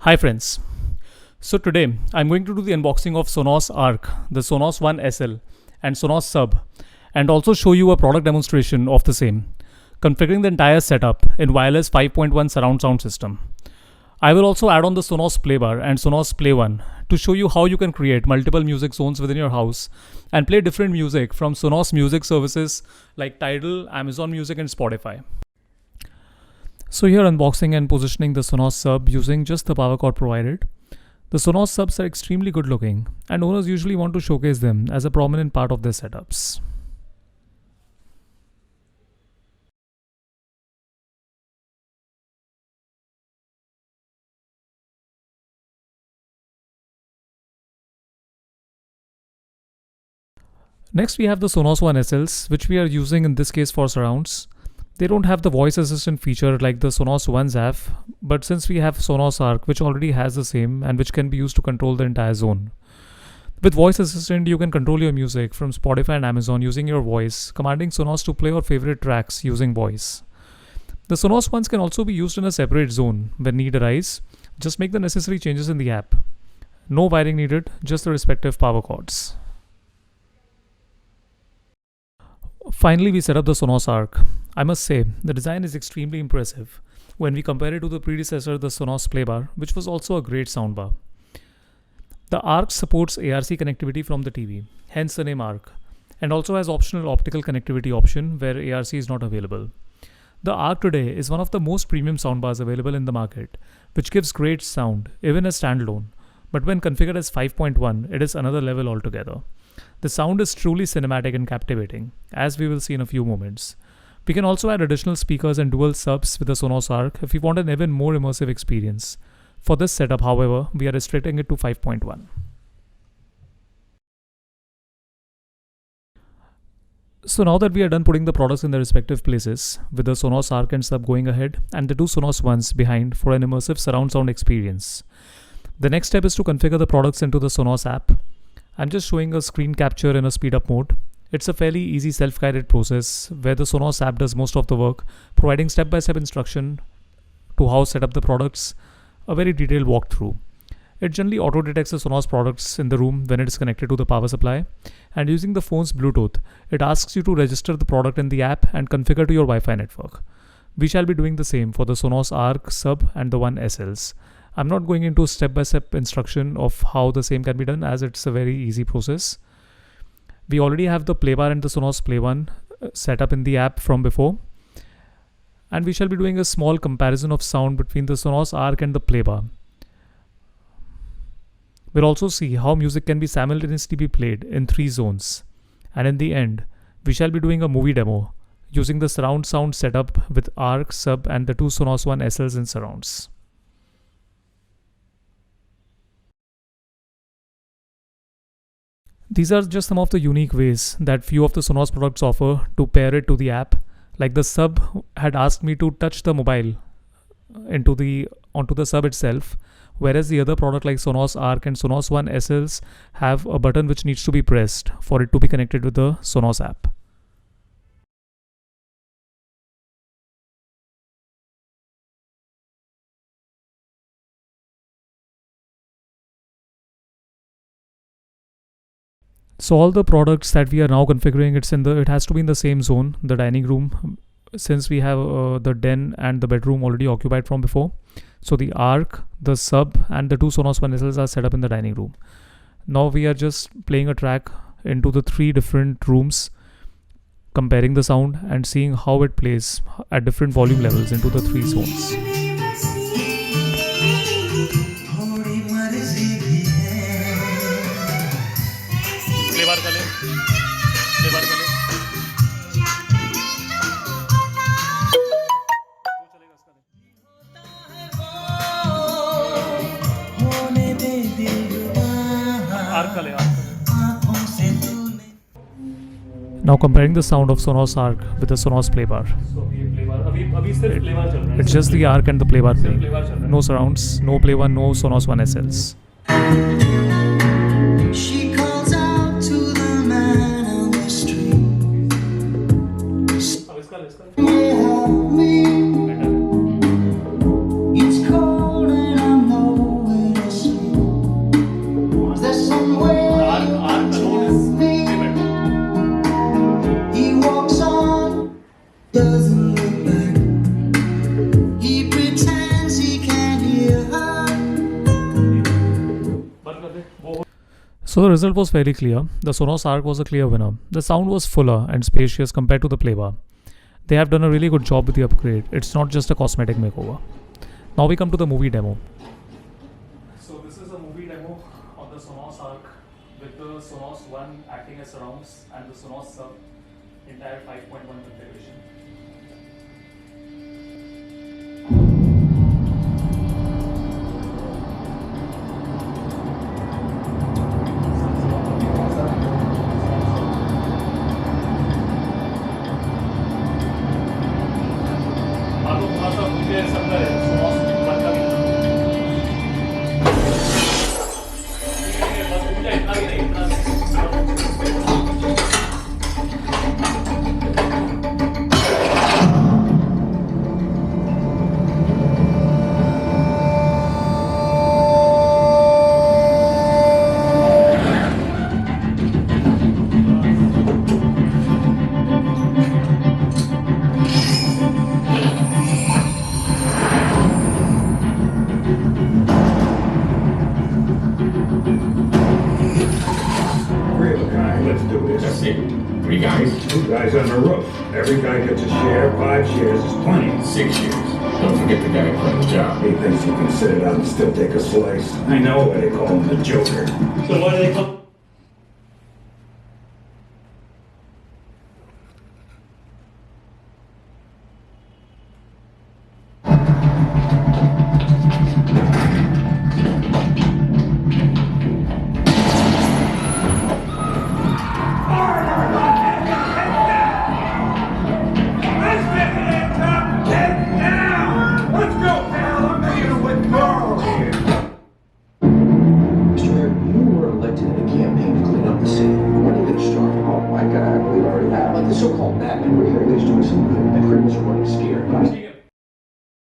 Hi friends. So today I'm going to do the unboxing of Sonos Arc, the Sonos One SL and Sonos Sub, and also show you a product demonstration of the same, configuring the entire setup in wireless 5.1 surround sound system. I will also add on the Sonos Playbar and Sonos Play One to show you how you can create multiple music zones within your house and play different music from Sonos music services like Tidal, Amazon Music and Spotify. So here unboxing and positioning the Sonos Sub using just the power cord provided. The Sonos Subs are extremely good looking and owners usually want to showcase them as a prominent part of their setups. Next we have the Sonos One SLs, which we are using in this case for surrounds. They don't have the voice assistant feature like the Sonos Ones have, but since we have Sonos Arc, which already has the same and which can be used to control the entire zone. With voice assistant, you can control your music from Spotify and Amazon using your voice, commanding Sonos to play your favorite tracks using voice. The Sonos ones can also be used in a separate zone when need arise. Just make the necessary changes in the app. No wiring needed, just the respective power cords. Finally, we set up the Sonos Arc. I must say, the design is extremely impressive when we compare it to the predecessor, the Sonos Playbar, which was also a great soundbar. The Arc supports ARC connectivity from the TV, hence the name Arc, and also has optional optical connectivity option where ARC is not available. The Arc today is one of the most premium soundbars available in the market, which gives great sound even as standalone, but when configured as 5.1, it is another level altogether. The sound is truly cinematic and captivating, as we will see in a few moments. We can also add additional speakers and dual subs with the Sonos Arc if we want an even more immersive experience. For this setup, however, we are restricting it to 5.1. So now that we are done putting the products in their respective places, with the Sonos Arc and Sub going ahead and the two Sonos Ones behind for an immersive surround sound experience, the next step is to configure the products into the Sonos app. I'm just showing a screen capture in a speed up mode. It's a fairly easy self-guided process where the Sonos app does most of the work, providing step-by-step instruction to how to set up the products, a very detailed walkthrough. It generally auto-detects the Sonos products in the room when it is connected to the power supply, and using the phone's Bluetooth, it asks you to register the product in the app and configure to your Wi-Fi network. We shall be doing the same for the Sonos Arc, Sub and the One SLs. I'm not going into step-by-step instruction of how the same can be done as it's a very easy process. We already have the Playbar and the Sonos Play One set up in the app from before. And we shall be doing a small comparison of sound between the Sonos Arc and the Playbar. We'll also see how music can be simultaneously be played in 3 zones. And in the end, we shall be doing a movie demo using the surround sound setup with Arc, Sub and the two Sonos One SLs in surrounds. These are just some of the unique ways that few of the Sonos products offer to pair it to the app. Like the Sub had asked me to touch the mobile onto the Sub itself, whereas the other product like Sonos Arc and Sonos One SLs have a button which needs to be pressed for it to be connected with the Sonos app. So all the products that we are now configuring, it has to be in the same zone, the dining room, since we have the den and the bedroom already occupied from before. So the Arc, the Sub and the two Sonos One SLs are set up in the dining room. Now we are just playing a track into the 3 different rooms, comparing the sound and seeing how it plays at different volume levels into the 3 zones. Now comparing the sound of Sonos Arc with the Sonos Playbar. It's just the Arc and the Playbar playing. No surrounds, no Play One, no Sonos One SLs. She calls out to the man on the street. It's cold and I know Doesn't look like he pretends he can't hear her. So the result was fairly clear. The Sonos Arc was a clear winner. The sound was fuller and spacious compared to the Playbar. They have done a really good job with the upgrade. It's not just a cosmetic makeover. Now we come to the movie demo. So this is a movie demo of the Sonos Arc with the Sonos One acting as surrounds and the Sonos Sub entire 5.1 configuration. आपको थोड़ा सा मुझे समझा है Sonos One का भी बस मुझे इतना भी नहीं Let's do this. That's it. 3 guys, 2 guys on the roof. Every guy gets a share. 5 shares is plenty. 6 years. Don't forget the guy for the job. He thinks he can sit it out and still take a slice. I know why they call him the Joker. So what do they call? The so-called Batman, we're hearing he's doing some good. That criminals are running scared.